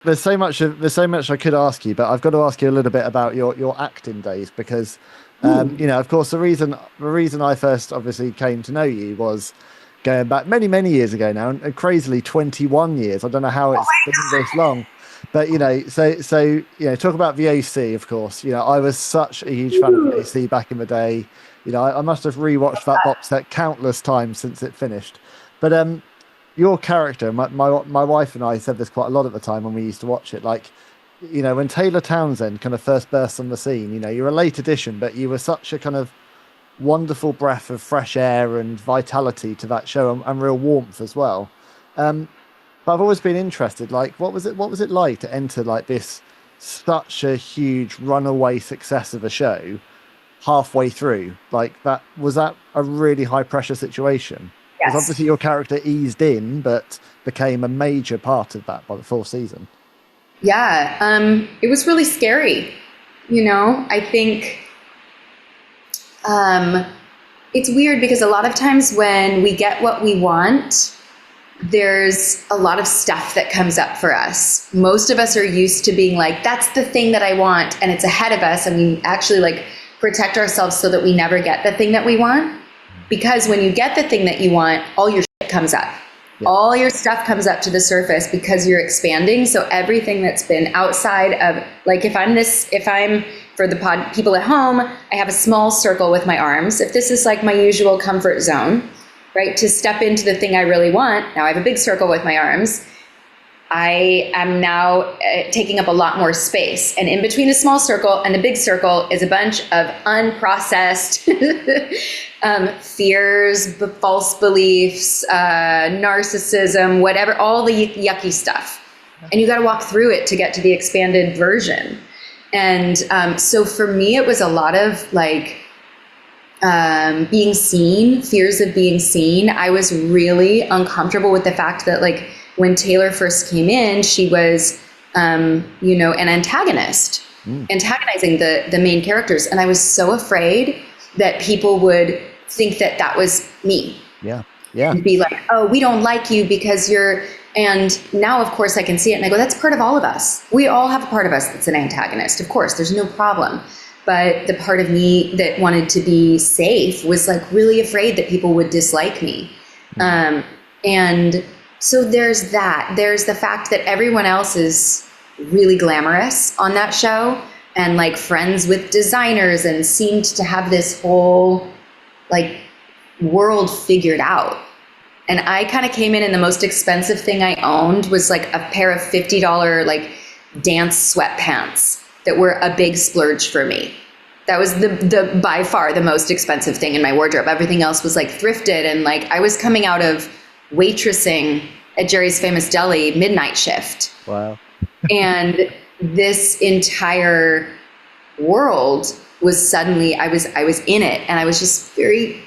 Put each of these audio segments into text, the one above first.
there's so much I could ask you, but I've got to ask you a little bit about your acting days because, Ooh. of course, the reason I first obviously came to know you was going back many many years ago now, and crazily 21 years. I don't know how it's been this long, but talk about VOC. Of course, I was such a huge fan of Ooh. VOC back in the day. I must have rewatched that box set countless times since it finished. But your character, my wife and I said this quite a lot at the time when we used to watch it. Like, when Taylor Townsend kind of first burst on the scene, you're a late addition, but you were such a kind of wonderful breath of fresh air and vitality to that show, and real warmth as well. Um, but I've always been interested. Like, what was it like to enter like this such a huge runaway success of a show halfway through? Like, that a really high pressure situation? Because Yes. obviously your character eased in, but became a major part of that by the fourth season. Yeah. It was really scary. I think um, it's weird because a lot of times when we get what we want, there's a lot of stuff that comes up for us. Most of us are used to being like, that's the thing that I want, and it's ahead of us, and we actually like protect ourselves so that we never get the thing that we want. Because when you get the thing that you want, all your shit comes up. Yeah. All your stuff comes up to the surface because you're expanding. So everything that's been outside of, like, if I'm for the pod people at home, I have a small circle with my arms. If this is like my usual comfort zone, right, to step into the thing I really want, now I have a big circle with my arms. I am now taking up a lot more space. And in between the small circle and the big circle is a bunch of unprocessed fears, false beliefs, narcissism, whatever, all the yucky stuff. And you got to walk through it to get to the expanded version. And so for me, it was a lot of like being seen, fears of being seen. I was really uncomfortable with the fact that, like, when Taylor first came in, she was, an antagonist, Mm, antagonizing the main characters. And I was so afraid that people would think that that was me yeah. Yeah. and be like, oh, we don't like you because you're, and now of course I can see it and I go, that's part of all of us. We all have a part of us that's an antagonist. Of course, there's no problem. But the part of me that wanted to be safe was like really afraid that people would dislike me. Mm, And so there's that. There's the fact that everyone else is really glamorous on that show and like friends with designers and seemed to have this whole like world figured out. And I kind of came in and the most expensive thing I owned was like a pair of $50 like dance sweatpants that were a big splurge for me. That was the by far the most expensive thing in my wardrobe. Everything else was like thrifted, and like I was coming out of waitressing at Jerry's Famous Deli midnight shift. wow. And this entire world was suddenly I was in it, and I was just very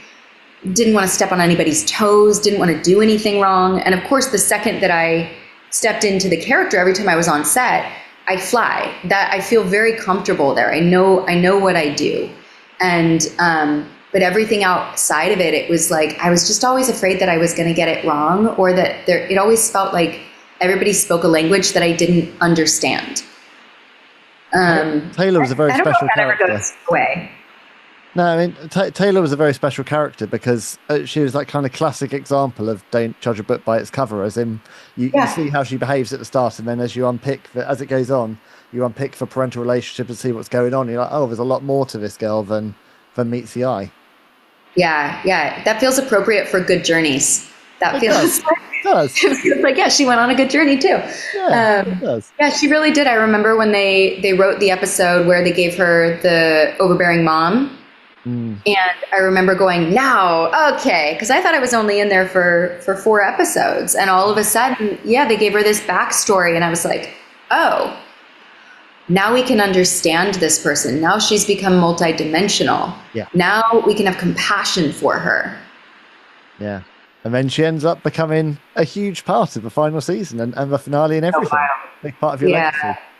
didn't want to step on anybody's toes, didn't want to do anything wrong. And of course, the second that I stepped into the character, every time I was on set, I fly. That I feel very comfortable there. I know what I do. And but everything outside of it, it was like I was just always afraid that I was going to get it wrong, or that there. It always felt like everybody spoke a language that I didn't understand. Taylor was a very I don't know special if that ever character. goes away. No, I mean Taylor was a very special character because she was that kind of classic example of don't judge a book by its cover. As in, you Yeah. see how she behaves at the start, and then as you unpick as it goes on, you unpick the parental relationship and see what's going on. You're like, oh, there's a lot more to this girl than meets the eye. Yeah, yeah, that feels appropriate for good journeys. That It does. feels It does. it feels like yeah, she went on a good journey too. Yeah, it does. Yeah, she really did. I remember when they wrote the episode where they gave her the overbearing mom, Mm, and I remember going, now, okay, because I thought I was only in there for 4 episodes, and all of a sudden, yeah, they gave her this backstory, and I was like, oh, now we can understand this person. Now she's become multidimensional. yeah, Now we can have compassion for her. yeah. And then she ends up becoming a huge part of the final season and the finale and Oh, everything. wow. Big part of your Yeah. legacy.